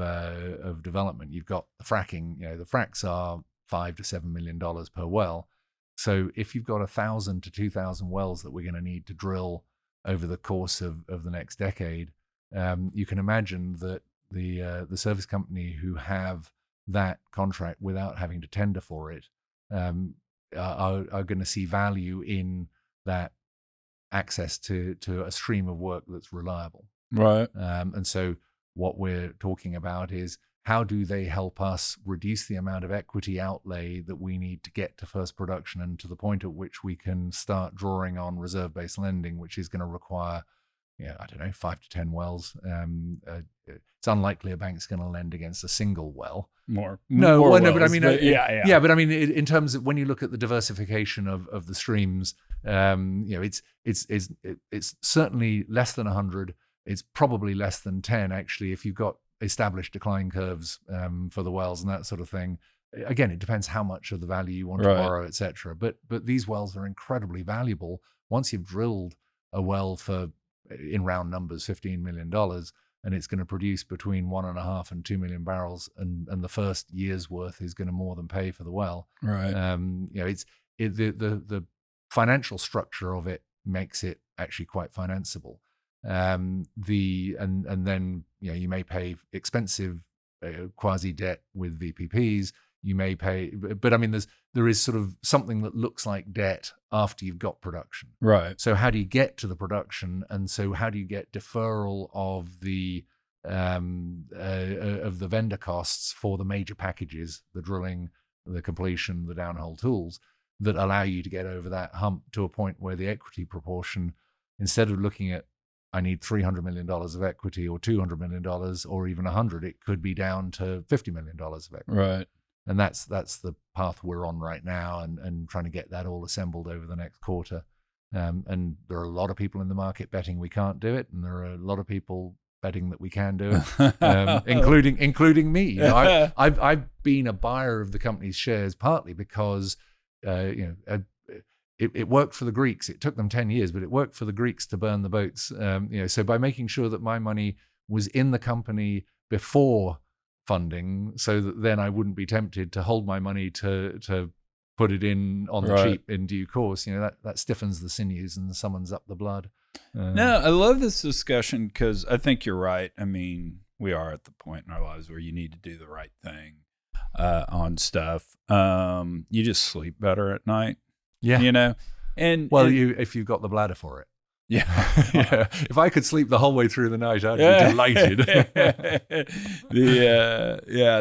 development. You've got the fracking. The fracks are $5 to $7 million per well. So if you've got 1,000 to 2,000 wells that we're going to need to drill over the course of the next decade, you can imagine that the service company who have that contract without having to tender for it are going to see value in that access to a stream of work that's reliable.
Right.
And so what we're talking about is, how do they help us reduce the amount of equity outlay that we need to get to first production, and to the point at which we can start drawing on reserve-based lending, which is going to require, 5 to 10 wells. It's unlikely a bank's going to lend against a single well.
More
but I
wells,
mean, but I mean, in terms of when you look at the diversification of the streams, it's certainly less than 100. It's probably less than 10, actually, if you've got established decline curves for the wells and that sort of thing. Again, it depends how much of the value you want to borrow, etc. But these wells are incredibly valuable. Once you've drilled a well for, in round numbers, $15 million, and it's going to produce between 1.5 and 2 million barrels, and the first year's worth is going to more than pay for the well.
Right.
The financial structure of it makes it actually quite financeable. And then you may pay expensive quasi debt with VPPs. You may pay, but I mean, there is sort of something that looks like debt after you've got production.
Right.
So how do you get to the production, and so how do you get deferral of the vendor costs for the major packages, the drilling, the completion, the downhole tools, that allow you to get over that hump to a point where the equity proportion, instead of looking at, I need $300 million of equity, or $200 million, or even 100, it could be down to $50 million of equity.
Right.
And that's the path we're on right now, and trying to get that all assembled over the next quarter. And there are a lot of people in the market betting we can't do it, and there are a lot of people betting that we can do it, including me. I've been a buyer of the company's shares partly because it worked for the Greeks. It took them 10 years, but it worked for the Greeks to burn the boats. So by making sure that my money was in the company before funding, so that then I wouldn't be tempted to hold my money to put it in on the cheap in due course, that stiffens the sinews and summons up the blood.
No, I love this discussion, because I think you're right. I mean, we are at the point in our lives where you need to do the right thing on stuff. You just sleep better at night.
Yeah.
And
if you've got the bladder for it.
Yeah.
Yeah. If I could sleep the whole way through the night, I'd be delighted.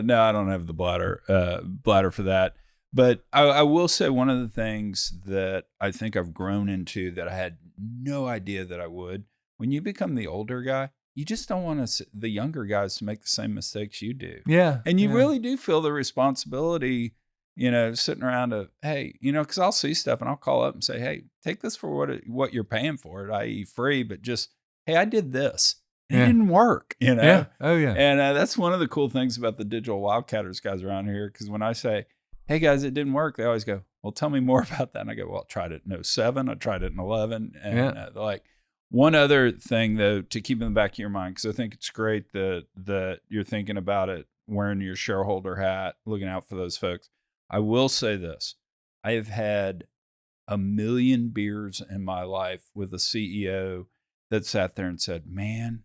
No, I don't have the bladder for that. But I will say, one of the things that I think I've grown into that I had no idea that I would, when you become the older guy, you just don't want the younger guys to make the same mistakes you do.
Yeah.
And you really do feel the responsibility, sitting around because I'll see stuff and I'll call up and say, hey, take this for what you're paying for it, i.e. free, but just, hey, I did this. It didn't work,
Yeah. Oh, yeah.
And that's one of the cool things about the digital wildcatters guys around here, because when I say, hey, guys, it didn't work, they always go, well, tell me more about that. And I go, well, I tried it in 2007. I tried it in 2011. And they're like, one other thing, though, to keep in the back of your mind, because I think it's great that you're thinking about it, wearing your shareholder hat, looking out for those folks. I will say this. I have had 1 million beers in my life with a CEO that sat there and said, man,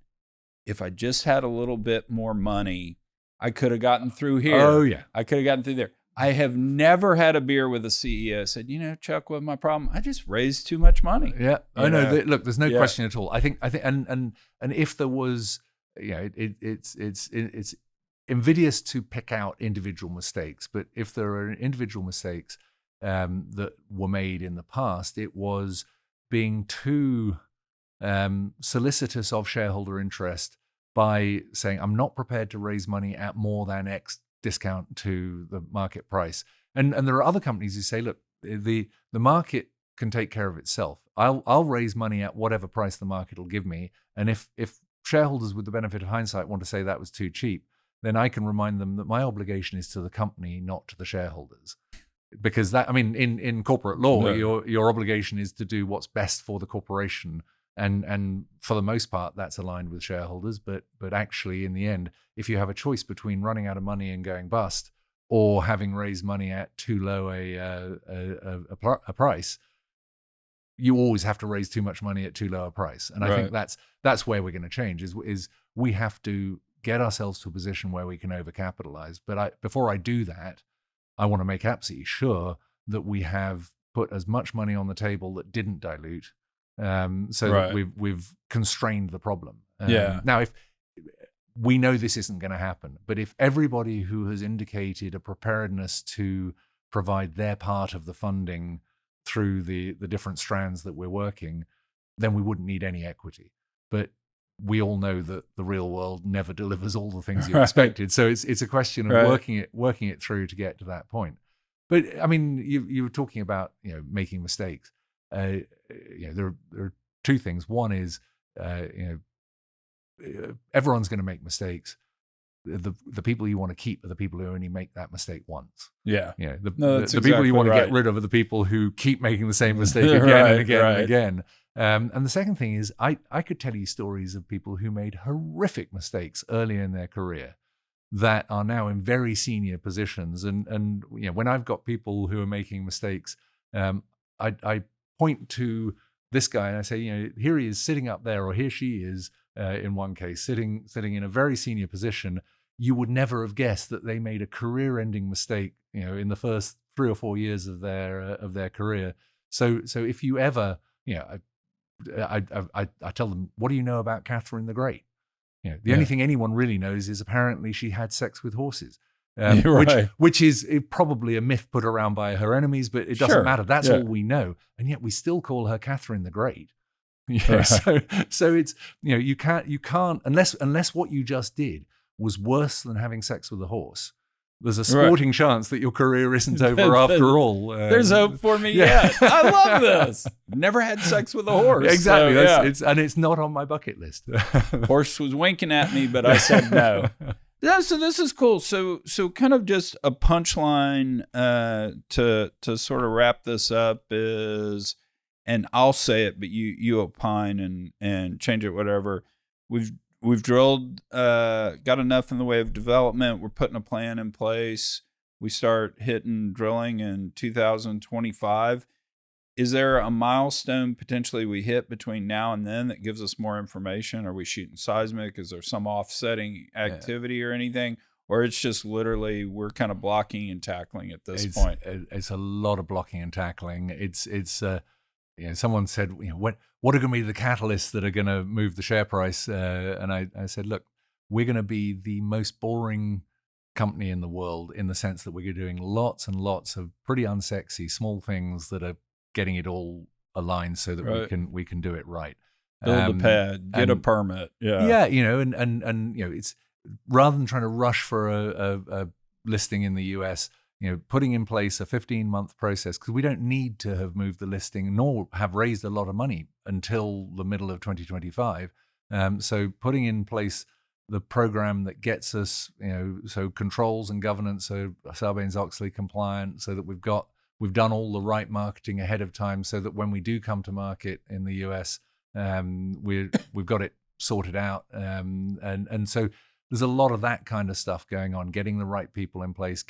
if I just had a little bit more money, I could have gotten through here.
Oh, yeah.
I could have gotten through there. I have never had a beer with a CEO said, Chuck, what's my problem? I just raised too much money.
Yeah. Look, there's no question at all. I think, and if there was, it's invidious to pick out individual mistakes, but if there are individual mistakes, that were made in the past. It was being too solicitous of shareholder interest by saying, I'm not prepared to raise money at more than X discount to the market price. And there are other companies who say, look, the market can take care of itself. I'll raise money at whatever price the market will give me. And if shareholders with the benefit of hindsight want to say that was too cheap, then I can remind them that my obligation is to the company, not to the shareholders. Because that, I mean, in corporate law, your obligation is to do what's best for the corporation. And for the most part, that's aligned with shareholders. But actually, in the end, if you have a choice between running out of money and going bust, or having raised money at too low a price, you always have to raise too much money at too low a price. And I think that's where we're going to change. Is we have to get ourselves to a position where we can overcapitalize. But before I do that, I want to make absolutely sure that we have put as much money on the table that didn't dilute, so that we've constrained the problem. Now, if we know this isn't going to happen, but if everybody who has indicated a preparedness to provide their part of the funding through the different strands that we're working, then we wouldn't need any equity. But we all know that the real world never delivers all the things you expected. So it's a question of working it through to get to that point. But I mean, you were talking about making mistakes. There are two things. One is everyone's going to make mistakes. The people you want to keep are the people who only make that mistake once. The people you want to get rid of are the people who keep making the same mistake again and again and again. And the second thing is, I could tell you stories of people who made horrific mistakes early in their career that are now in very senior positions. And when I've got people who are making mistakes, I point to this guy and I say, here he is sitting up there, or here she is, in one case, sitting in a very senior position. You would never have guessed that they made a career-ending mistake, in the first 3 or 4 years of their career. So if you ever, I tell them, what do you know about Catherine the Great? The only thing anyone really knows is apparently she had sex with horses, which is probably a myth put around by her enemies, but it doesn't matter. That's all we know, and yet we still call her Catherine the Great. So it's you can't unless what you just did was worse than having sex with a horse. There's a sporting chance that your career isn't over after all.
There's hope for me yet. I love this. Never had sex with a horse.
Exactly. So, it's not on my bucket list.
Horse was winking at me, but I said no. So this is cool. So kind of just a punchline to sort of wrap this up is, and I'll say it, but you opine and change it, whatever. We've drilled, got enough in the way of development. We're putting a plan in place. We start hitting drilling in 2025. Is there a milestone potentially we hit between now and then that gives us more information? Are we shooting seismic? Is there some offsetting activity or anything? Or it's just literally we're kind of blocking and tackling at this point?
It's a lot of blocking and tackling. It's someone said, what are going to be the catalysts that are going to move the share price? And I said, look, we're going to be the most boring company in the world, in the sense that we're doing lots and lots of pretty unsexy small things that are getting it all aligned so that we can do it right.
Build a pad, get a permit.
And it's rather than trying to rush for a listing in the US, putting in place a 15-month process, because we don't need to have moved the listing nor have raised a lot of money until the middle of 2025. So putting in place the program that gets us, so controls and governance, so Sarbanes-Oxley compliant, so that we've done all the right marketing ahead of time, so that when we do come to market in the US, we've got it sorted out. And so there's a lot of that kind of stuff going on, getting the right people in place,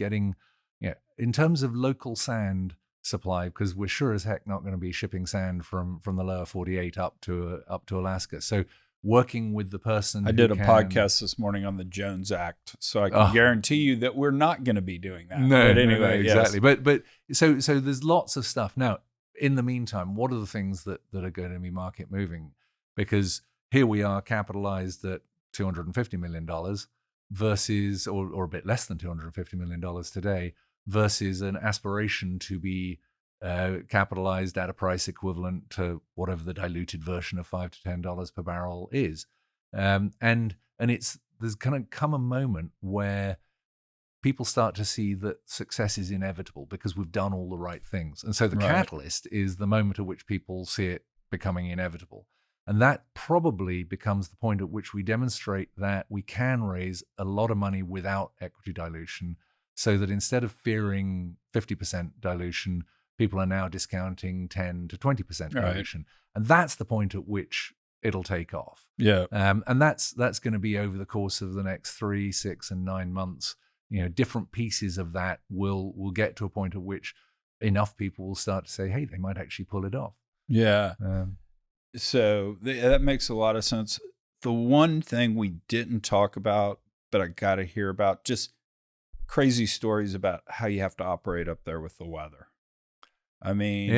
in terms of local sand supply, because we're sure as heck not going to be shipping sand from the lower 48 up to Alaska. So working with the person.
I did a podcast this morning on the Jones Act, so I can guarantee you that we're not going to be doing that.
No, but anyway, exactly. Yes. But so there's lots of stuff. Now, in the meantime, what are the things that are going to be market moving? Because here we are capitalized at $250 million versus, or a bit less than $250 million today, versus an aspiration to be capitalized at a price equivalent to whatever the diluted version of $5 to $10 per barrel is. And there's kind of come a moment where people start to see that success is inevitable because we've done all the right things. And so the catalyst is the moment at which people see it becoming inevitable. And that probably becomes the point at which we demonstrate that we can raise a lot of money without equity dilution, so that instead of fearing 50% dilution, people are now discounting 10 to 20% dilution. And that's the point at which it'll take off.
Yeah.
And that's going to be over the course of the next 3, 6, and 9 months. Different pieces of that will get to a point at which enough people will start to say, hey, they might actually pull it off.
Yeah. So that makes a lot of sense. The one thing we didn't talk about, but I got to hear about, just crazy stories about how you have to operate up there with the weather. I mean,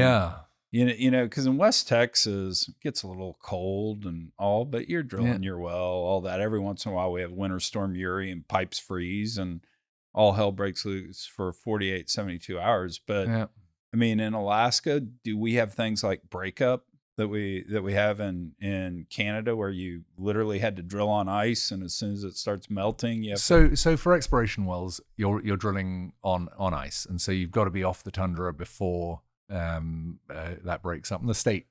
because in West Texas, it gets a little cold and all, but you're drilling your well, all that. Every once in a while, we have Winter Storm Uri and pipes freeze and all hell breaks loose for 48, 72 hours. But I mean, in Alaska, do we have things like breakup that we have in Canada, where you literally had to drill on ice, and as soon as it starts melting, you have
so for exploration wells, you're drilling on ice, and so you've got to be off the tundra before that breaks up. And the state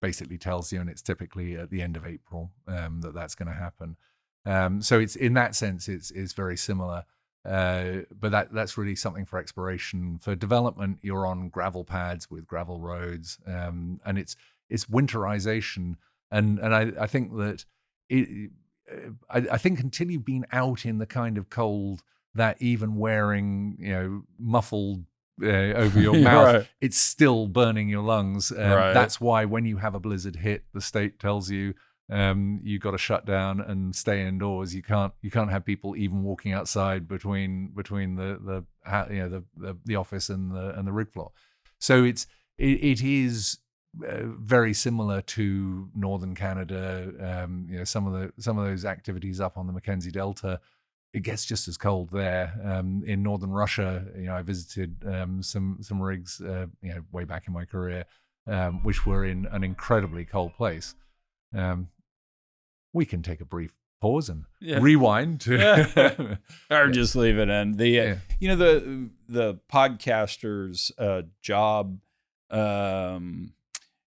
basically tells you, and it's typically at the end of April that's going to happen. So it's in that sense, it's very similar. But that's really something for exploration. For development, you're on gravel pads with gravel roads, and it's winterization. And I think that I think until you've been out in the kind of cold that even wearing muffled over your mouth, it's still burning your lungs. That's why when you have a blizzard hit, the state tells you you got to shut down and stay indoors. You can't have people even walking outside between the office and the rig floor. So it is very similar to northern Canada. Some of those activities up on the Mackenzie Delta, it gets just as cold there. In northern Russia, I visited some rigs way back in my career, which were in an incredibly cold place. We can take a brief pause and rewind to
or just leave it in. The podcaster's job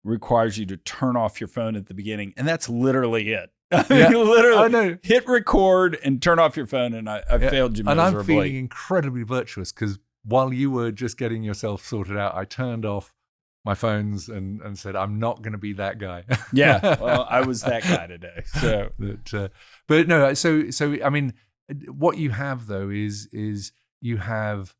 requires you to turn off your phone at the beginning, and that's literally it. Literally, I know. Hit record and turn off your phone, and I failed you miserably.
And I'm feeling incredibly virtuous because while you were just getting yourself sorted out, I turned off my phones and said, I'm not going to be that guy.
Well, I was that guy today. So,
but no, so I mean, what you have though is you have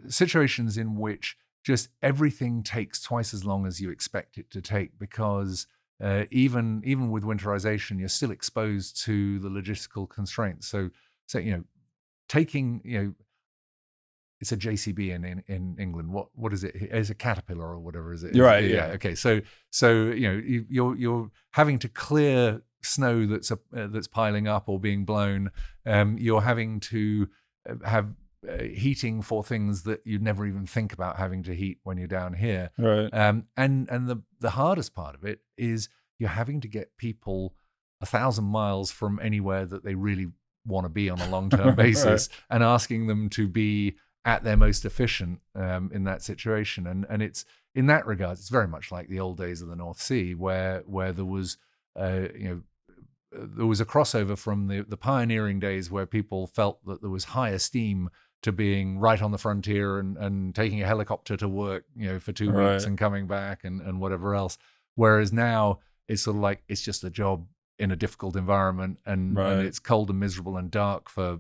situations in which just everything takes twice as long as you expect it to take, because even with winterization, you're still exposed to the logistical constraints. So taking it's a JCB in England. What is it? It's a caterpillar or whatever is it?
You're right. Yeah.
Okay. So you're having to clear snow that's piling up or being blown. You're having to have heating for things that you'd never even think about having to heat when you're down here.
Right.
And the hardest part of it is you're having to get people 1,000 miles from anywhere that they really want to be on a long-term basis, and asking them to be at their most efficient in that situation. And it's in that regard, it's very much like the old days of the North Sea, where there was there was a crossover from the pioneering days where people felt that there was high esteem to being right on the frontier and taking a helicopter to work for 2 weeks and coming back and whatever else. Whereas now it's sort of like it's just a job in a difficult environment, and it's cold and miserable and dark for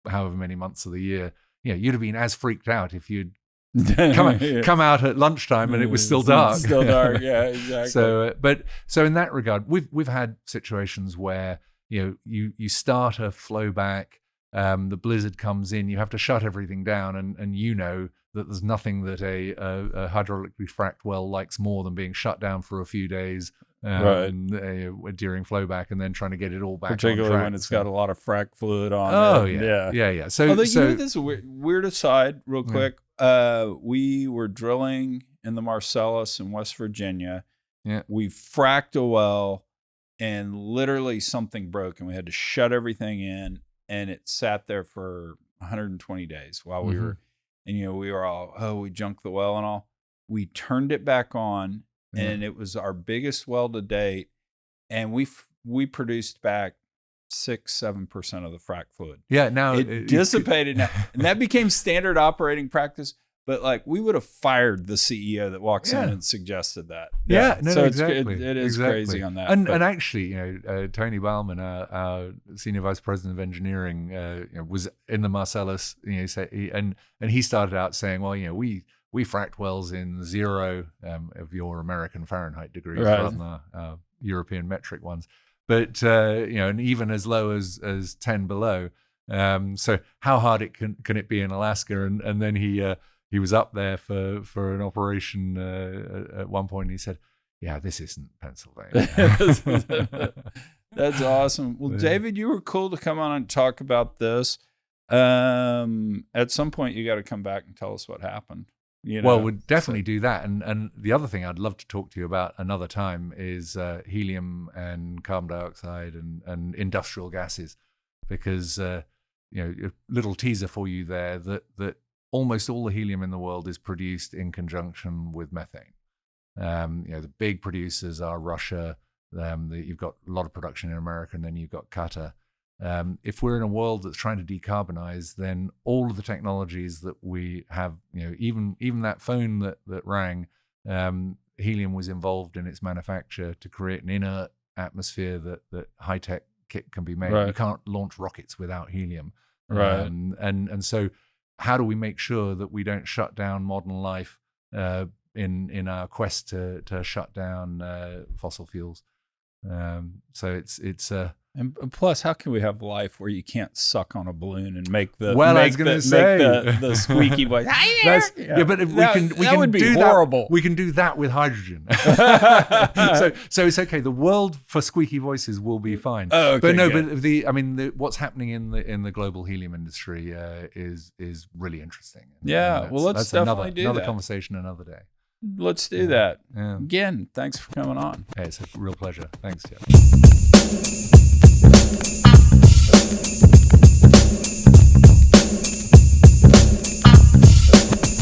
however many months of the year. You'd have been as freaked out if you'd come out at lunchtime and it was still dark.
Still dark, yeah, exactly.
So in that regard, we've had situations where you start a flow back, the blizzard comes in, you have to shut everything down, and that there's nothing that a hydraulically fracked well likes more than being shut down for a few days, during flowback, and then trying to get it all back.
Particularly
on track,
when it's got a lot of frac fluid on it.
Yeah. So,
although, you know, this is a weird aside, real quick. We were drilling in the Marcellus in West Virginia.
Yeah.
We fracked a well, and literally something broke, and we had to shut everything in, and it sat there for 120 days while we were, and, you know, we were all, we junked the well and all. We turned it back on, and it was our biggest well to date, and we produced back 6-7% of the frac fluid.
Yeah, now
it dissipated now, and that became standard operating practice. But like, we would have fired the CEO that walks in and suggested that.
Exactly.
It is crazy on that.
And actually, you know, Tony Bauman, our senior vice president of engineering, was in the Marcellus. You know, and he started out saying, well, you know, we fracked wells in 0 of your American Fahrenheit degrees rather than our European metric ones. But you know, and even as low as 10 below. So how hard can it be in Alaska? And then he was up there for an operation at one point, and he said, "Yeah, this isn't Pennsylvania."
That's awesome. Well, David, you were cool to come on and talk about this. At some point, you got to come back and tell us what happened. You know?
Well, we'd definitely do that. And the other thing I'd love to talk to you about another time is helium and carbon dioxide and industrial gases, because you know, a little teaser for you there that almost all the helium in the world is produced in conjunction with methane. You know, the big producers are Russia. You've got a lot of production in America, and then you've got Qatar. If we're in a world that's trying to decarbonize, then all of the technologies that we have, you know, even that phone that rang, helium was involved in its manufacture to create an inert atmosphere that high-tech kit can be made. You can't launch rockets without helium. And so how do we make sure that we don't shut down modern life in our quest to shut down fossil fuels? So it's
and plus, how can we have life where you can't suck on a balloon and make the the squeaky voice?
But if we can do
horrible.
We can do that with hydrogen. so it's okay. The world for squeaky voices will be fine. But what's happening in the global helium industry is really interesting.
Well, let's definitely do
another
that.
Conversation another day.
Let's do that. Again, thanks for coming on.
Hey, it's a real pleasure. Thanks, Jeff.